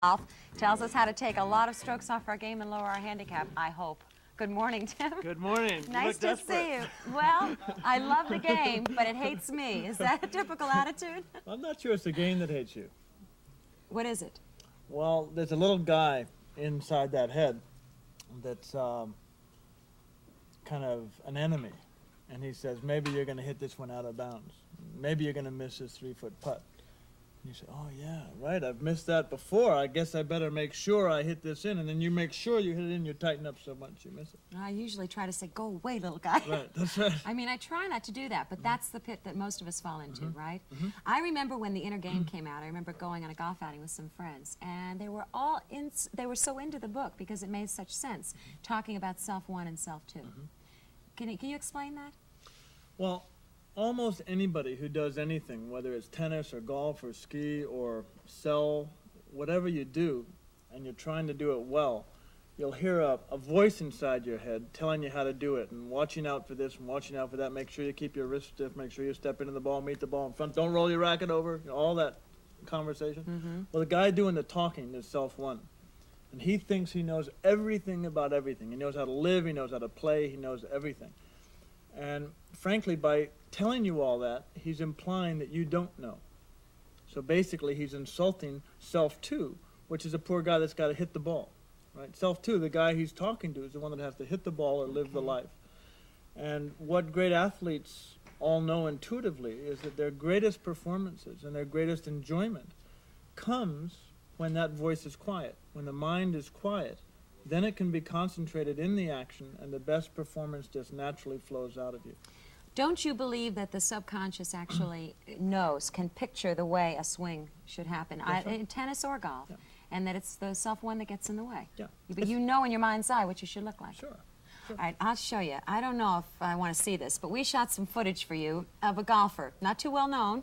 Golf tells us how to take a lot of strokes off our game and lower our handicap, I hope. Good morning, Tim. Good morning. Nice to see you. Well, I love the game, but it hates me. Is that a typical attitude? I'm not sure it's the game that hates you. What is it? Well, there's a little guy inside that head that's kind of an enemy. And he says, maybe you're going to hit this one out of bounds. Maybe you're going to miss this 3-foot putt. And you say, oh, yeah, right, I've missed that before. I guess I better make sure I hit this in. And then you make sure you hit it in, you tighten up so much you miss it. I usually try to say, go away, little guy. Right, that's right. I mean, I try not to do that, but that's the pit that most of us fall into, right? I remember when the inner game came out, I remember going on a golf outing with some friends, and they were all they were so into the book because it made such sense, talking about self-one and self-two. Can you explain that? Well, almost anybody who does anything, whether it's tennis or golf or ski or sell, whatever you do, and you're trying to do it well, you'll hear a voice inside your head telling you how to do it and watching out for this and watching out for that. Make sure you keep your wrist stiff, make sure you step into the ball, meet the ball in front, don't roll your racket over, you know, all that conversation. Well, the guy doing the talking is self-one. And he thinks he knows everything about everything. He knows how to live, he knows how to play, he knows everything. And frankly, by telling you all that, he's implying that you don't know. So basically, he's insulting self-two, which is a poor guy that's got to hit the ball. Right? Self-two, the guy he's talking to, is the one that has to hit the ball or live the life. And what great athletes all know intuitively is that their greatest performances and their greatest enjoyment comes when that voice is quiet, when the mind is quiet. Then it can be concentrated in the action, and the best performance just naturally flows out of you. Don't you believe that the subconscious actually knows, can picture the way a swing should happen, in tennis or golf, and that it's the self-one that gets in the way? Yeah. But you know in your mind's eye what you should look like. Sure. All right, I'll show you. I don't know if I want to see this, but we shot some footage for you of a golfer, not too well known.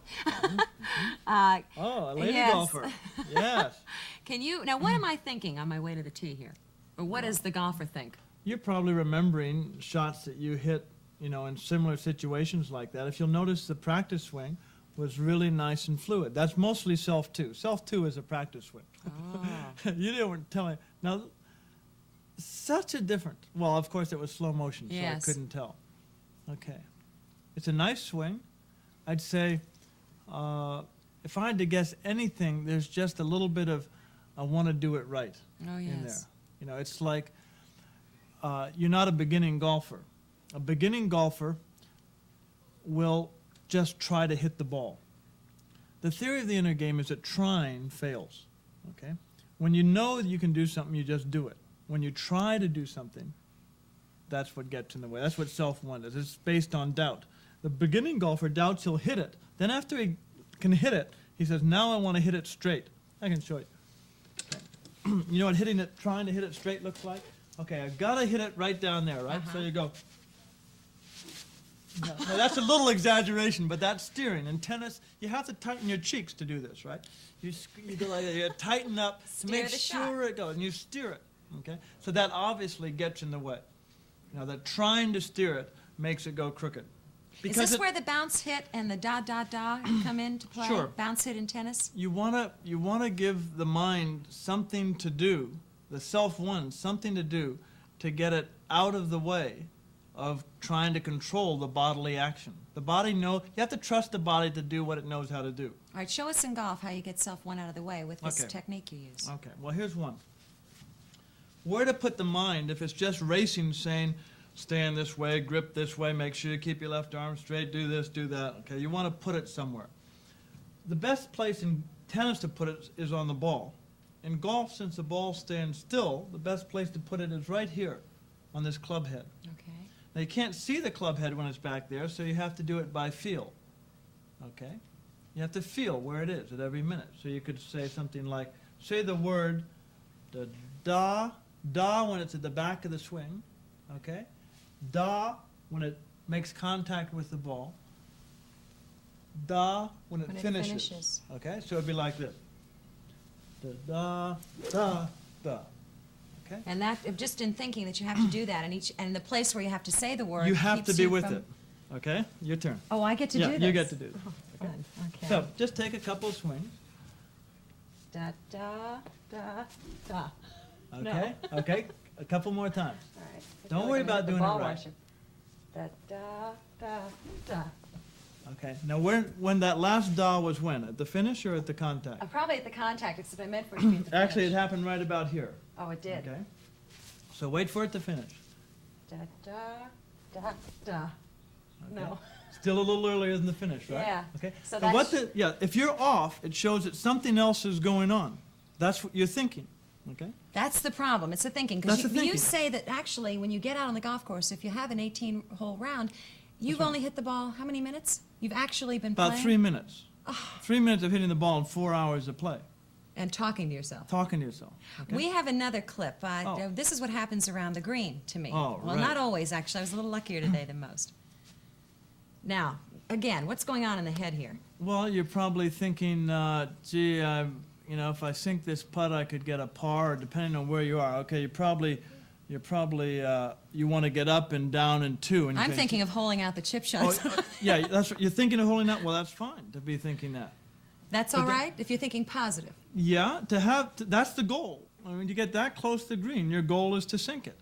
Oh, a lady golfer. Yes. Can you, now what am I thinking on my way to the tee here? Or what does the golfer think? You're probably remembering shots that you hit, you know, in similar situations like that. If you'll notice, the practice swing was really nice and fluid. That's mostly self-two. Self-two is a practice swing. Oh. You didn't tell me. Now, such a different, well, of course, it was slow motion, so I couldn't tell. Okay. It's a nice swing. I'd say, if I had to guess anything, there's just a little bit of, I want to do it right in there. You know, it's like you're not a beginning golfer. A beginning golfer will just try to hit the ball. The theory of the inner game is that trying fails, okay? When you know that you can do something, you just do it. When you try to do something, that's what gets in the way. That's what self-one is. It's based on doubt. The beginning golfer doubts he'll hit it. Then after he can hit it, he says, now I want to hit it straight. I can show you. You know what trying to hit it straight looks like? Okay, I've got to hit it right down there, right? So you go. Now that's a little exaggeration, but that's steering. In tennis, you have to tighten your cheeks to do this, right? You go like that, you tighten up to make sure it goes, and you steer it, okay? So that obviously gets in the way. Now that trying to steer it makes it go crooked. Is this where the bounce hit and the da-da-da come into play? Sure. Bounce hit in tennis? You wanna give the mind something to do, the self-one, something to do to get it out of the way of trying to control the bodily action. The body you have to trust the body to do what it knows how to do. All right, show us in golf how you get self-one out of the way with this technique you use. Okay, well here's one. Where to put the mind if it's just racing, saying, stand this way, grip this way, make sure you keep your left arm straight, do this, do that. Okay, you want to put it somewhere. The best place in tennis to put it is on the ball. In golf, since the ball stands still, the best place to put it is right here on this club head. Okay. Now you can't see the club head when it's back there, so you have to do it by feel. Okay? You have to feel where it is at every minute. So you could say something like, say the word da when it's at the back of the swing. Okay? Da when it makes contact with the ball. Da when it finishes. Okay? So it'd be like this. Da, da, da. Okay? And that, just in thinking that you have to do that, and the place where you have to say the word, you have to be with it. Okay? Your turn. Oh, I get to do this? Yeah, you get to do this. Fun. Okay. So just take a couple of swings. Da, da, da, da. Okay, okay, a couple more times. All right. Don't worry about doing it right. Da, da, da, da. Okay, now when that last da was when? At the finish or at the contact? Probably at the contact, except I meant for it to be at the Actually, it finish. happened right about here. Oh, it did. Okay, so wait for it to finish. Da, da, da, da. Okay. No. Still a little earlier than the finish, right? Yeah. Okay. So But that's if you're off, it shows that something else is going on. That's what you're thinking. Okay. That's the problem. It's the thinking. That's Because the thinking. you say that actually, when you get out on the golf course, if you have an 18-hole round, you've right. only hit the ball how many minutes? You've actually been About playing? 3 minutes. 3 minutes of hitting the ball in 4 hours of play. And talking to yourself. Talking to yourself. Okay? We have another clip. Oh. This is what happens around the green to me. Oh, well, right. not always, actually. I was a little luckier today than most. Now, again, what's going on in the head here? Well, you're probably thinking, gee, you know, if I sink this putt, I could get a par, depending on where you are. Okay, you want to get up and down and two. And I'm thinking of holing out the chip shots. Yeah, that's what you're thinking of holding out. Well, that's fine to be thinking that. That's all right if you're thinking positive. Yeah, that's the goal. I mean, to get that close to the green, your goal is to sink it.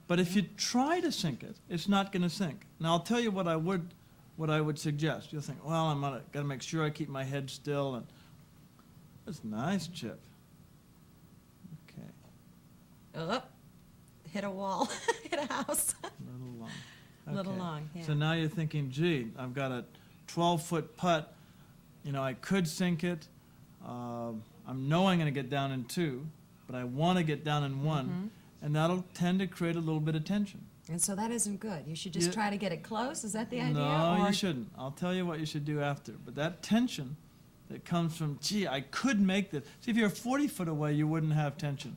But if you try to sink it, it's not going to sink. Now, I'll tell you what I would suggest. You'll think, well, I'm got to make sure I keep my head still. And that's a nice chip. Okay. Oh, hit a wall, hit a house. A little long. A little Okay. long, yeah. So now you're thinking, gee, I've got a 12-foot putt. You know, I could sink it. I know I'm going to get down in two, but I want to get down in one, and that'll tend to create a little bit of tension. And so that isn't good. You should just try to get it close. Is that the idea? No, or you shouldn't. I'll tell you what you should do after. But that tension that comes from, gee, I could make this. See, if you're 40 foot away, you wouldn't have tension.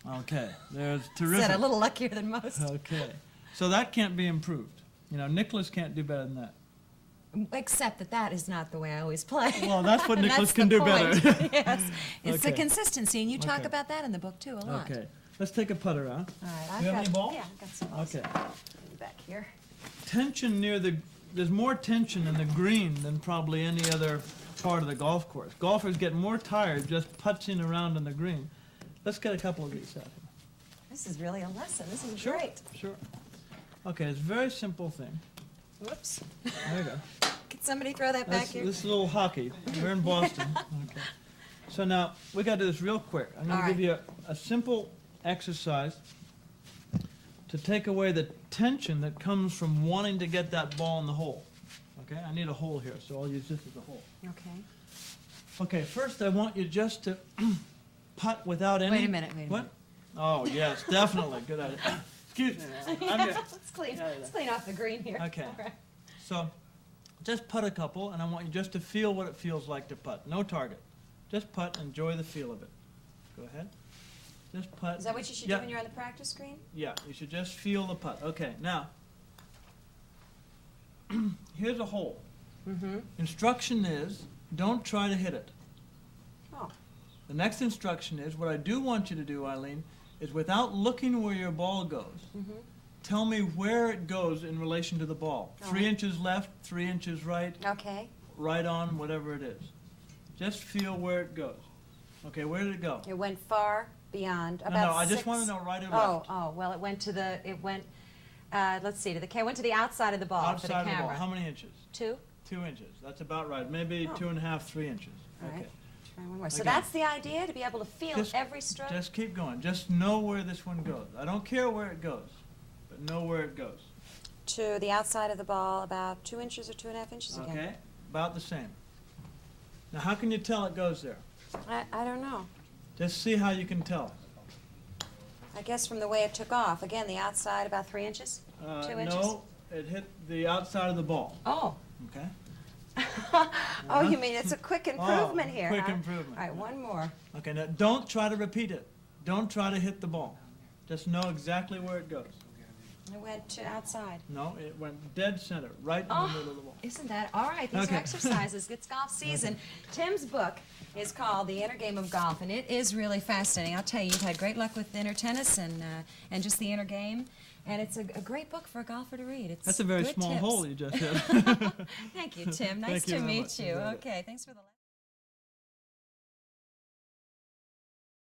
Okay, there's terrific. Said a little luckier than most. Okay, so that can't be improved. You know, Nicholas can't do better than that. Except that is not the way I always play. Well, that's what And Nicholas that's can the do point. better. Yes, it's the Okay. consistency, and you talk Okay. about that in the book too a lot. Okay, let's take a putter out. All right, Do you have any balls? Yeah, I've got some balls. Okay. Back here. Tension there's more tension in the green than probably any other part of the golf course. Golfers get more tired just putzing around on the green. Let's get a couple of these out here. This is really a lesson. This is Sure, great. sure. Okay, it's a very simple thing. Whoops. There you go. Can somebody throw that back here? This is a little hockey. We're in Boston. Okay. So now, we got to do this real quick. I'm going All to give right. you a simple exercise to take away the tension that comes from wanting to get that ball in the hole. Okay, I need a hole here, so I'll use this as a hole. Okay. Okay, first I want you just to putt without any... Wait a minute, wait a What? minute. Oh, yes, definitely. Good idea. Excuse me. I'm here. Let's clean off the green here. Okay. All right. So, just putt a couple, and I want you just to feel what it feels like to putt. No target. Just putt, enjoy the feel of it. Go ahead. Just putt. Is that what you should Yeah. do when you're on the practice screen? Yeah, you should just feel the putt. Okay, now, here's a hole. Mm-hmm. Instruction is, don't try to hit it. Oh. The next instruction is, what I do want you to do, Eileen, is without looking where your ball goes, tell me where it goes in relation to the ball. All 3 right. inches left, 3 inches right, Okay. right on, whatever it is. Just feel where it goes. Okay, where did it go? It went far beyond. No, About no, I just 6. want to know right or Oh, left. oh, well, it went, let's see, it went to the outside of the ball for the Outside of the camera. ball. How many inches? 2? 2 inches. That's about right. Maybe Oh. 2.5, 3 inches. All Okay. right. Try one more. So Again. that's the idea, to be able to feel Just- every stroke? Just keep going. Just know where this one goes. I don't care where it goes, but know where it goes. To the outside of the ball, about 2 inches or 2.5 inches again. Okay? About the same. Now, how can you tell it goes there? I don't know. Just see how you can tell. I guess from the way it took off. Again, the outside about 3 inches? 2 inches? No, it hit the outside of the ball. Oh. Okay? Oh, you mean it's a quick improvement here, quick huh? improvement. All right, one more. Okay, now don't try to repeat it. Don't try to hit the ball. Just know exactly where it goes. It went to outside. No, it went dead center, right in the Oh, middle of the ball. isn't that all right? These Okay. are exercises. It's golf season. Tim's book is called The Inner Game of Golf, and it is really fascinating. I'll tell you, you've had great luck with inner tennis and just the inner game, and it's a great book for a golfer to read. It's That's a very good small tips. hole you just hit. Thank you, Tim. Nice Thank you to very meet much. you. Enjoyed it. Okay, thanks for the.